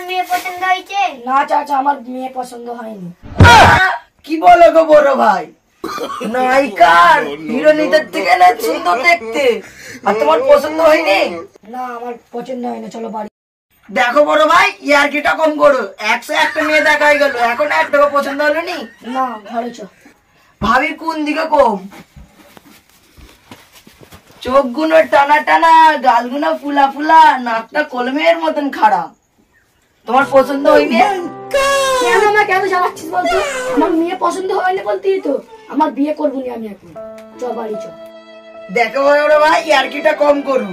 মেয়ে পছন্দ হয়েছে? না চাচা, আমার মেয়ে পছন্দ হয়নি। কি বলো গো বড় ভাই, নায়িকার হিরোইনদের থেকে না সুন্দর দেখতে, আর তোমার পছন্দ হয়নি? না, আমার পছন্দ হয়নি, চলো বাড়ি। দেখো বড় ভাই, ইয়ার্কিটা কম করো। 101টা মেয়ে দেখা হয়ে গেল, এখন একটাও পছন্দ হলো নি? না, ঘরে চ। ভাবির কোন দিকে কম? চোখ গুলো টানা টানা, গালগুলো ফুলা ফুলা, নাকটা কলমের মতন খারাপ। তোমার পছন্দ হয়নি? কেন আমার কেন জ্বালাচ্ছিস বলতো? আমার মেয়ে পছন্দ হয়নি বলতেই তো আমার বিয়ে করবো নি আমি এখন। চ বাড়ি চ। দেখো বড় ভাই, ইয়ার্কিটা কম করো।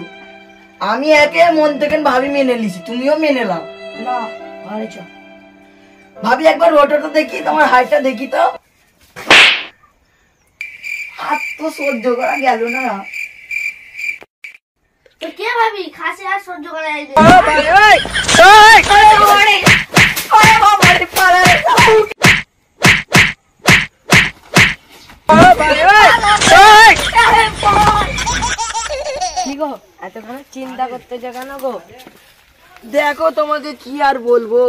আমি একে মন থেকে ভাবি মেনে নিছি, তুমিও মেনে নাও। না, ঘরে চ। ভাবি একবার ওটা দেখি, তোমার হাইটটা দেখি তো। হাত তো সহ্য করা গেল না। তো কে ভাবি খাসি আর সহ্য করা যায়? কি গো, এতখানি চিন্তা করতেছে কেন গো? দেখো তোমাকে কি আর বলবো,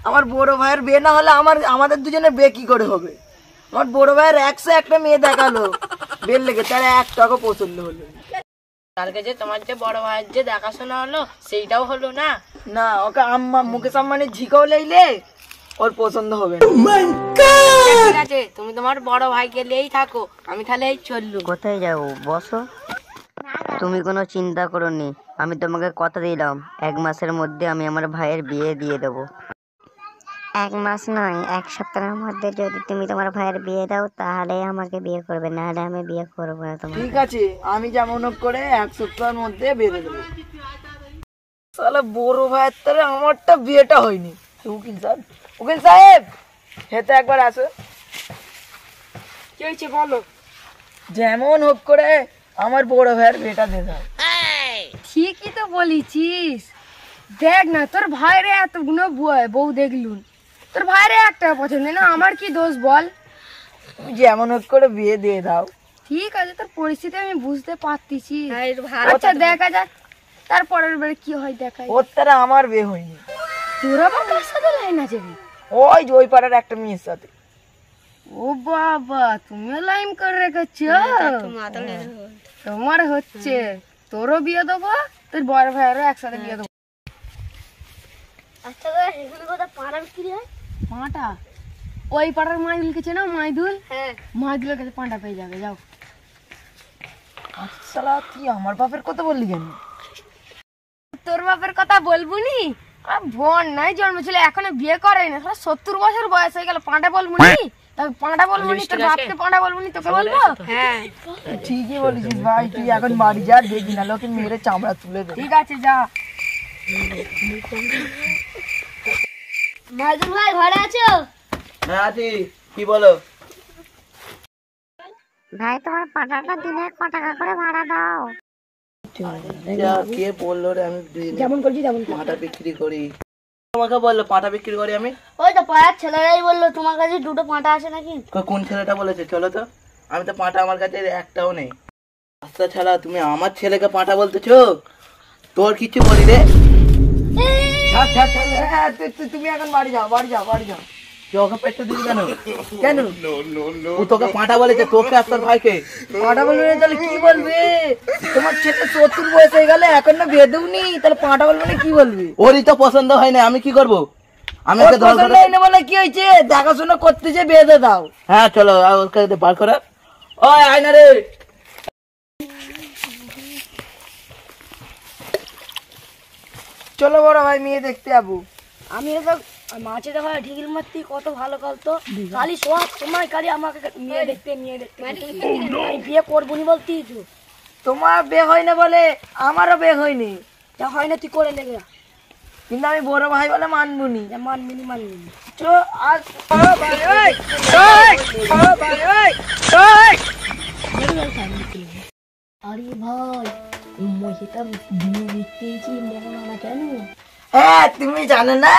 আমার বড় ভাইয়ের বিয়ে না হলে আমাদের দুজনের বিয়ে কি করে হবে? আমার বড় ভাইয়ের 101টা মেয়ে দেখালো, বের লেগে তার একটাও পছন্দ হলো কালকে যে তোমার যে বড় ভাইয়ের যে দেখাশোনা হলো সেইটাও হলো না? না। ওকে মুকেশ আম্বানি ঝিকাও লাইলে ওর পছন্দ হবে না। ঠিক আছে, তুমি তোমার বড় ভাইকে নিয়েই থাকো, আমি তাহলে এই চললু। কোথায় যাবো? বসো। তুমি কোনো চিন্তা করো নি, আমি তোমাকে কথা দিলাম 1 মাসের মধ্যে আমি আমার ভাইয়ের বিয়ে দিয়ে দেবো। 1 মাস নয়, 1 সপ্তাহের মধ্যে যদি তুমি তোমার ভাইয়ের বিয়ে দাও তাহলে আমাকে বিয়ে করবে, নাহলে আমি বিয়ে করবো না তোমাকে। ঠিক আছে, আমি যেমন হোক করে 1 সপ্তাহের মধ্যে বেঁধে দেবো। তাহলে বড় ভাইয়ের তারে আমারটা বিয়েটা হয়নি। উকিল সাহেব হেতে একবার আসো। কি হয়েছে বলো? যেমন হোক করে আমার বড় ভাইয়ের বিয়েটা দিয়ে দাও। ঠিকই তো বলেছিস। দেখ না, তোর ভাইরে এতগুলো বউ দেখলুন, তোর ভাইরে একটা পছন্দ না, আমার কি দোষ বল? তুমি যেমন হোক করে বিয়ে দিয়ে দাও। ঠিক আছে, তোর পরিস্থিতি আমি বুঝতে পারতেছি। আচ্ছা দেখা যাক, তারপরের বারে কি হয় দেখাই। ওর তারা আমার বিয়ে হয়নি। তোর আবার কার সাথে লাইন আছে? ওই যে ওই পাড়ার একটা মেয়ের সাথে। ও বাবা, তুমিও লাইন করে রেখেছো? তোমার হচ্ছে, তোরও বিয়ে দেবো, তোর বড় ভাইয়েরও একসাথে বিয়ে দেবো। আচ্ছা এখানে কোথায় পাড়া বিক্রি হয়? পাঁটা ওই পাড়ার মাইদুলকে চেনো? মাইদুল, হ্যাঁ। মাইদুলের কাছে পাঁটা পেয়ে যাবে, যাও। আচ্ছা তুই আমার বাপের কথা বললি কেন? তোর বাপের কথা বলবো নি? বোন নাই জন্মেছিল, এখনো বিয়ে করেনি, 70 বছর বয়স হয়ে গেল, পাঁটা বলবো নি? তবে পাঁটা বলবো নি, তোর বাপকে পাঁটা বলবো নি, তোকে বলবো? হ্যাঁ ঠিকই বলেছিস ভাই, তুই এখন বাড়ি যা, দেখি না লোকে মেরে চামড়া তুলে দে। ঠিক আছে, যা। মাইদুল ভাই ঘরে আছো? হ্যাঁ আছি, কি বলো? ভাই তোমার পাটাটা দিনে ক টাকা করে ভাড়া দাও? কে বললো রে আমি যেমন করছি তেমন পাঁটা বিক্রি করি? তোমাকে বললো পাঁটা বিক্রি করি আমি? ওই তো পাড়ার ছেলেরাই বললো তোমার কাছে দুটো পাঁটা আছে নাকি। কোন ছেলেটা বলেছে? চলো তো, আমি তো পাঁটা আমার কাছে একটাও নেই। আচ্ছা ছাড়া, তুমি আমার ছেলেকে পাঁটা বলতেছো? তোর কিছু বলি রে? তুমি এখন বাড়ি যাও, বাড়ি যাও, বাড়ি যাও। তুই ওকে পেটটা দিবি কেন? কেন ও তোকে পাঁটা বলেছে? তোকে আর তোর ভাইকে পাঁটা বলবে? তাহলে কি বলবে? তোমার ছেলে 70 বয়স হয়ে গেলে এখন না বিয়ে দেবনি, তাহলে পাঁটা বলবে না কি বলবি? ওরই তো পছন্দ হয় না, আমি কি করবো? আমি ওকে পছন্দ হয় না বলে কি হয়েছে? দেখাশোনা করতে যে বিয়ে দিয়ে দাও। হ্যাঁ চলো, ওকে বার করা। ওই আয়না রে, চলো বড় ভাই মেয়ে দেখতে যাবো। আমি তো মাছে দেখা ঢিকিল মারতি, কত ভালো কালতো, খালি সব সময় খালি আমাকে মেয়ে দেখতে আমি বিয়ে করবো নি বলতি তো। তোমার বিয়ে হয় না বলে আমারও বিয়ে হয়নি। যা হয় না তুই করে লেগে, কিন্তু আমি বড় ভাই বলে মানবো নি। মানবি নি। চো আজ আরে ভাই, মহিটা বিয়ে দেখতেছি মনে না কেন? হ্যাঁ, তুমি জানো না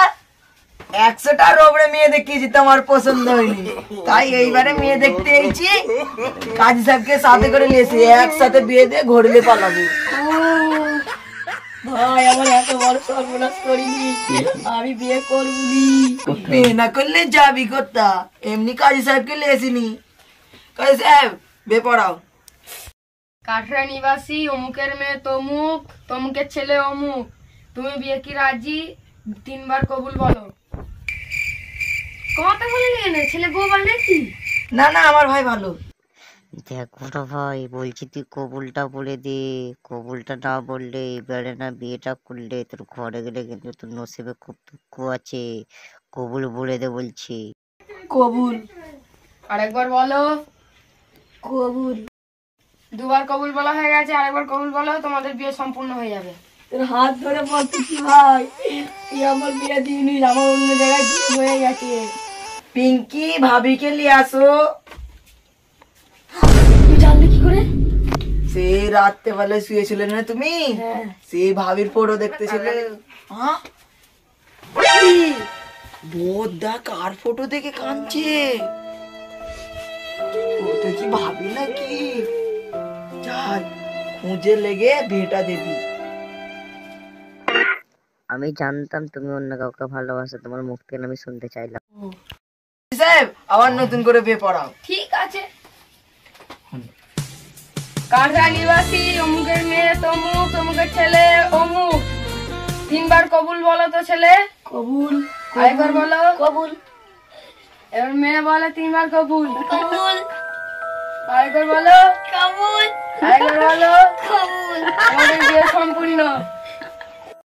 100টার ওপরে মেয়ে দেখিয়েছি, তোমার পছন্দ হয়নি, তাই এইবারে মেয়ে দেখতে এসেছি। কাজী সাহেবকে সাথে করে নিয়েছি, একসাথে বিয়ে দিয়ে ঘুরলে পালাবো। ভাই আমার এত বড় সর্বনাশ করিনি, আমি বিয়ে করবি। বিয়ে না করলে যাবি কোথা? এমনি কাজী সাহেবকে লেসিনি। কাজী সাহেব বিয়ে পড়াও। কাঠরা নিবাসী অমুকের মেয়ে তমুক, তমুকের ছেলে অমুক, তুমি বিয়ে কি রাজি? 3 বার কবুল বলো। কথা বলে কেন? ছেলে বউ বানাচ্ছি? না না আমার ভাই ভালো। দেখ বড় ভাই, বলছি তুই কবুলটা বলে দে। কবুলটা না বললে, এবারে না বিয়েটা করলে তোর ঘরে গেলে কিন্তু তোর নসিবে খুব দুঃখ আছে। কবুল বলে দে বলছি। কবুল। আরেকবার বলো। কবুল। 2 বার কবুল বলা হয়ে গেছে, আরেকবার কবুল বলো, তোমাদের বিয়ে সম্পূর্ণ হয়ে যাবে। তোর হাত ধরে বলতেছি ভাই, তুই আমার বিয়ে দিবি, আমার অন্য জায়গায় বিয়ে হয়ে গেছে। পিঙ্কি ভাবিকে নিয়ে আসো। তুই জানলি কি করে? সে রাত্রে বেলায় শুয়েছিলে না তুমি? সে ভাবির ফটো দেখতেছিলে। হ্যাঁ বোধা কার ফটো দেখে কাঁদছে? ওটা কি ভাবি নাকি? যাই খুঁজে লেগে বিয়েটা দেবি। আমি জানতাম তুমি অন্য কাউকে ভালোবাসো, তোমার মুখ থেকে আমি শুনতে চাইলাম। সাহেব আবার নতুন করে বিয়ে পড়াও। ঠিক আছে। কাঠরা নিবাসী অমুকের মেয়ে তমুক, তমুকের ছেলে অমুক, 3 বার কবুল বলো তো ছেলে। কবুল। আরেকবার বলো। কবুল। এবার মেয়ে বলে 3 বার কবুল। কবুল। আরেকবার বলো। কবুল। আরেকবার বলো। কবুল। আমাদের বিয়ে সম্পূর্ণ।